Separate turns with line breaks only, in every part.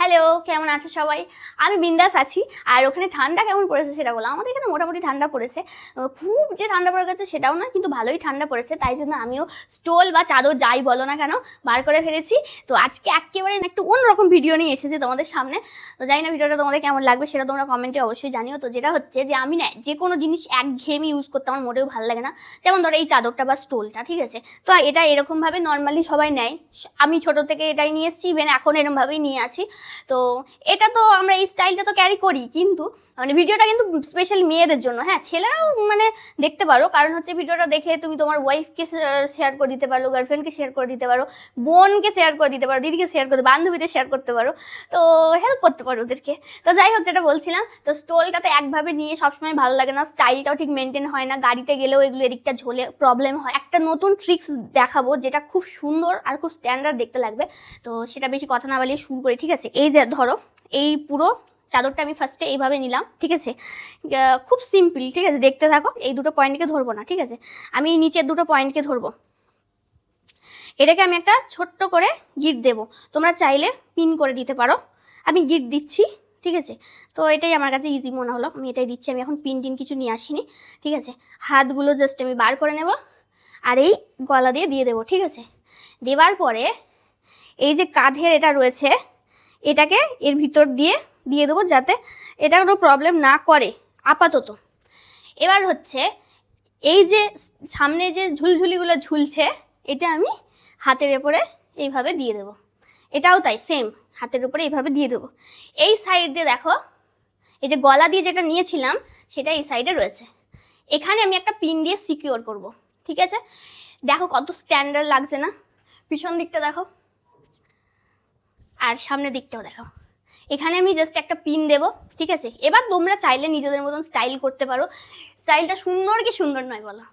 Hello, কেমন আছো সবাই? আমি বিন্দাস আছি। আর ওখানে ঠান্ডা কেমন পড়েছে সেটা বলো। আমাদের এখানে মোটামুটি ঠান্ডা পড়েছে, খুব যে ঠান্ডা পড়ে গেছে সেটাও না, কিন্তু ভালোই ঠান্ডা পড়েছে। তাই জন্য আমিও স্টোল বা চাদর যাই বলো না কেন বার করে ফেলেছি। তো আজকে একেবারে একটু অন্যরকম ভিডিও নিয়ে এসেছি তোমাদের সামনে। তো জানি না ভিডিওটা তোমাদের কেমন লাগবে, সেটা তোমরা কমেন্টে অবশ্যই জানিও। তো যেটা হচ্ছে যে আমি না যে কোনো জিনিস একঘেয়েমি ইউজ করতে আমার মোটেও ভালো লাগে না। যেমন ধরো এই চাদরটা বা স্টোলটা, ঠিক আছে? তো এটা এরকমভাবে নর্মালি সবাই নেয়, আমি ছোট থেকে এটাই নিয়ে এসেছি, ইভেন এখন এরকমভাবেই নিয়ে আছি। তো এটা তো আমরা এই স্টাইলটা তো ক্যারি করি, কিন্তু মানে ভিডিওটা কিন্তু স্পেশালি মেয়েদের জন্য। হ্যাঁ, ছেলেরাও মানে দেখতে পারো, কারণ হচ্ছে ভিডিওটা দেখে তুমি তোমার ওয়াইফকে শেয়ার করে দিতে পারো, গার্লফ্রেন্ডকে শেয়ার করে দিতে পারো, বোনকে শেয়ার করে দিতে পারো, দিদিকে শেয়ার করতে, বান্ধবীদের শেয়ার করতে পারো, তো হেল্প করতে পারো ওদেরকে। তো যাই হোক, যেটা বলছিলাম, তো স্টোলটা তো একভাবে নিয়ে সবসময় ভালো লাগে না, স্টাইলটাও ঠিক মেনটেন হয় না, গাড়িতে গেলেও এগুলো এদিকটা ঝোলে প্রবলেম হয়। একটা নতুন ট্রিক্স দেখাবো যেটা খুব সুন্দর আর খুব স্ট্যান্ডার্ড দেখতে লাগবে। তো সেটা বেশি কথা না বলিয়ে শুরু করি, ঠিক আছে? এই যে ধরো, এই পুরো চাদরটা আমি ফার্স্টে এইভাবে নিলাম, ঠিক আছে? খুব সিম্পল, ঠিক আছে? দেখতে থাকো। এই দুটো পয়েন্টকে ধরবো না, ঠিক আছে? আমি এই নিচের দুটো পয়েন্টকে ধরবো। এটাকে আমি একটা ছোট্ট করে গিট দেবো, তোমরা চাইলে পিন করে দিতে পারো। আমি গিট দিচ্ছি, ঠিক আছে? তো এটাই আমার কাছে ইজি মনে হলো, আমি এটাই দিচ্ছি। আমি এখন পিন টিন কিছু নিয়ে আসিনি, ঠিক আছে? হাতগুলো জাস্ট আমি বার করে নেব আর এই গলা দিয়ে দেবো, ঠিক আছে? দেওয়ার পরে এই যে কাঁধের এটা রয়েছে, এটাকে এর ভিতর দিয়ে দেবো, যাতে এটা কোনো প্রবলেম না করে আপাতত। এবার হচ্ছে এই যে সামনে যে ঝুলঝুলিগুলো ঝুলছে, এটা আমি হাতের উপরে এইভাবে দিয়ে দেবো। এটাও তাই, সেম হাতের উপরে এইভাবে দিয়ে দেবো। এই সাইড দিয়ে দেখো, এই যে গলা দিয়ে যেটা নিয়েছিলাম সেটা এই সাইডে রয়েছে। এখানে আমি একটা পিন দিয়ে সিকিওর করব, ঠিক আছে? দেখো কত স্ট্যান্ডার্ড লাগছে না? পিছন দিকটা দেখো আর সামনের দিকটাও দেখো। এখানে আমি জাস্ট একটা পিন দেব, ঠিক আছে? এবার তোমরা চাইলে নিজেদের মতন স্টাইল করতে পারো। স্টাইলটা সুন্দর কি সুন্দর নয় বলো?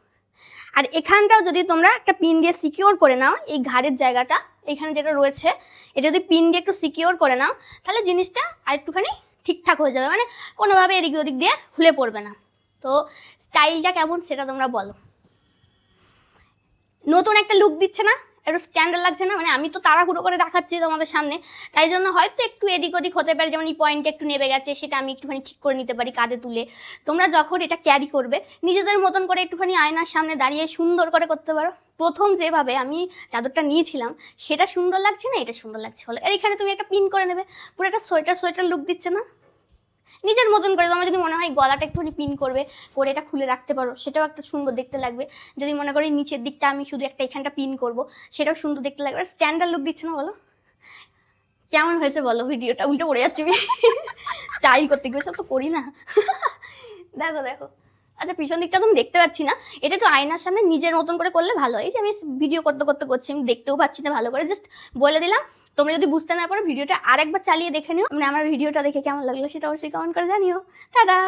আর এখানটাও যদি তোমরা একটা পিন দিয়ে সিকিওর করে নাও, এই ঘাড়ের জায়গাটা এখানে যেটা রয়েছে, এটা যদি পিন দিয়ে একটু সিকিওর করে নাও, তাহলে জিনিসটা আর একটুখানি ঠিকঠাক হয়ে যাবে, মানে কোনোভাবে এদিক ওদিক দিয়ে খুলে পড়বে না। তো স্টাইলটা কেমন সেটা তোমরা বলো। নতুন একটা লুক দিচ্ছে না? একটু স্ট্যান্ডার্ড লাগছে না? মানে আমি তো তাড়াহুড়ো করে দেখাচ্ছি তোমাদের সামনে, তাই জন্য হয়তো একটু এদিক ওদিক হতে পারে। যেমন এই পয়েন্টে একটু নেবে গেছে, সেটা আমি একটুখানি ঠিক করে নিতে পারি কাঁধে তুলে। তোমরা যখন এটা ক্যারি করবে, নিজেদের মতন করে একটুখানি আয়নার সামনে দাঁড়িয়ে সুন্দর করে করতে পারো। প্রথম যেভাবে আমি চাদরটা নিয়েছিলাম সেটা সুন্দর লাগছে না, এটা সুন্দর লাগছে হলো। আর এখানে তুমি একটা পিন করে নেবে, পুরো একটা সোয়েটার লুক দিচ্ছে না? নিজের মতন করে তোমার যদি মনে হয় গলাটা একটুখানি পিন করবে, করে এটা খুলে রাখতে পারো, সেটাও একটা সুন্দর দেখতে লাগবে। যদি মনে করি নিচের দিকটা আমি শুধু একটা এখানটা পিন করব, সেটাও সুন্দর দেখতে লাগবে। স্ট্যান্ডার্ড লুক দিচ্ছে না বলো? কেমন হয়েছে বলো? ভিডিওটা উল্টে পড়ে যাচ্ছে স্টাইল করতে গিয়ে, সব তো করি না। দেখো দেখো, আচ্ছা পিছন দিকটা তুমি দেখতে পাচ্ছি না, এটা একটু আয়নার সামনে নিজের মতন করে করলে ভালো হয়। এই যে আমি ভিডিও করতে করতে করছি, আমি দেখতেও পাচ্ছি না ভালো করে, জাস্ট বলে দিলাম। তোমরা যদি বুঝতে না পারো, ভিডিওটা আরেকবার চালিয়ে দেখে নিও, মানে আমার ভিডিওটা দেখে কেমন লাগলো সেটা অবশ্যই কমেন্ট করে জানিও। টাটা।